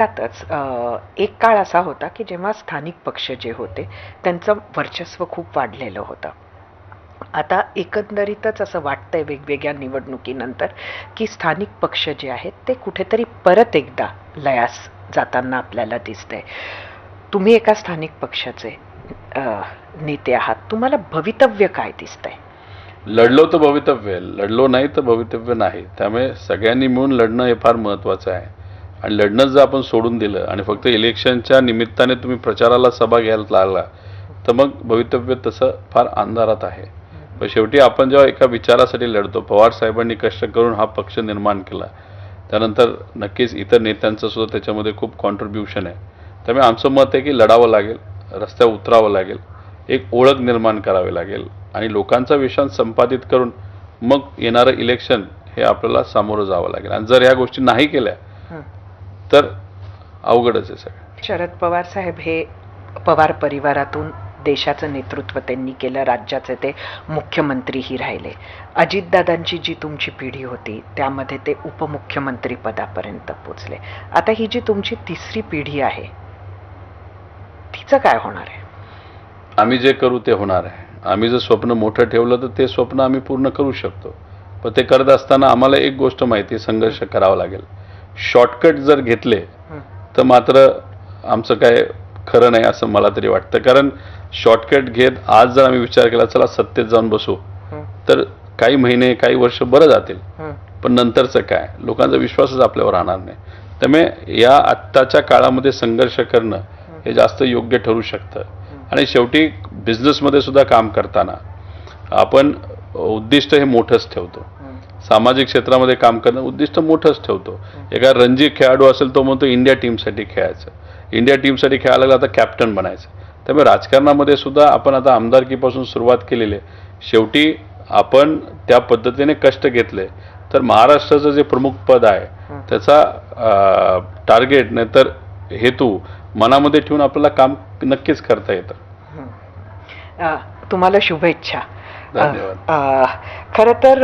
एक काळ असा होता की जेव्हा स्थानिक पक्ष जे होते त्यांचं वर्चस्व खूप वाढलेलं होतं. आता एकंदरीतच असं वाटतंय वेगवेगळ्या निवडणुकीनंतर की स्थानिक पक्ष जे आहेत ते कुठेतरी परत एकदा लयास जाताना आपल्याला दिसतंय. तुम्ही एका स्थानिक पक्षाचे अ, नेते आहात. तुम्हाला भवितव्य काय दिसतंय? लढलो तर भवितव्य आहे, लढलो नाही तर भवितव्य नाही. त्यामुळे सगळ्यांनी मिळून लढणं हे फार महत्त्वाचं आहे. आणि लढणं जर आपण सोडून दिलं आणि फक्त इलेक्शनच्या निमित्ताने तुम्ही प्रचाराला सभा घ्यायला लागला तर मग भवितव्य तसं फार अंधारात आहे. पण शेवटी आपण जेव्हा एका विचारासाठी लढतो, पवार साहेबांनी कष्ट करून हा पक्ष निर्माण केला, त्यानंतर नक्कीच इतर नेत्यांचं सुद्धा त्याच्यामध्ये खूप कॉन्ट्रीब्युशन आहे. त्यामुळे आमचं मत आहे की लढावं लागेल, रस्त्यावर उतरावं लागेल, एक ओळख निर्माण करावी लागेल आणि लोकांचा विश्वास संपादित करून मग येणारं इलेक्शन हे आपल्याला सामोरं जावं लागेल. आणि जर ह्या गोष्टी नाही केल्या तर अवघडच आहे सगळं. शरद पवार साहेब हे पवार परिवारातून देशाचं नेतृत्व त्यांनी केलं, राज्याचे ते मुख्यमंत्रीही राहिले. अजितदादांची जी तुमची पिढी होती त्यामध्ये ते उपमुख्यमंत्री पदापर्यंत पोचले. आता ही जी तुमची तिसरी पिढी आहे तिचं काय होणार आहे? आम्ही जे करू ते होणार आहे. आम्ही जर स्वप्न मोठं ठेवलं तर ते स्वप्न आम्ही पूर्ण करू शकतो. पण ते करत असताना आम्हाला एक गोष्ट माहिती आहे, संघर्ष करावा लागेल. शॉर्टकट जर घेतले तर मात्र आमचं काय खरं नाही असं मला तरी वाटतं. कारण शॉर्टकट घेत आज जर आम्ही विचार केला चला सत्तेत जाऊन बसू तर काही महिने काही वर्ष बरं जातील, पण नंतरचं काय, लोकांचा विश्वासच आपल्यावर राहणार नाही. त्यामुळे या आत्ताच्या काळामध्ये संघर्ष करणं हे जास्त योग्य ठरू शकतं. आणि शेवटी बिझनेसमध्ये सुद्धा काम करताना आपण उद्दिष्ट हे मोठंच ठेवतो. सामाजिक क्षेत्रामध्ये काम करणं उद्दिष्ट मोठंच ठेवतो. एका रणजी खेळाडू असेल तो म्हणतो इंडिया टीमसाठी खेळायचं, इंडिया टीमसाठी खेळायला लागला आता कॅप्टन बनायचं. त्यामुळे राजकारणामध्ये सुद्धा आपण आता आमदारकीपासून सुरुवात केलेली आहे. शेवटी आपण त्या पद्धतीने कष्ट घेतले तर महाराष्ट्राचं जे प्रमुख पद आहे त्याचा टार्गेट नाही तर हेतू मनामध्ये ठेवून आपल्याला काम नक्कीच करता येतं. तुम्हाला शुभेच्छा. धन्यवाद. खरं तर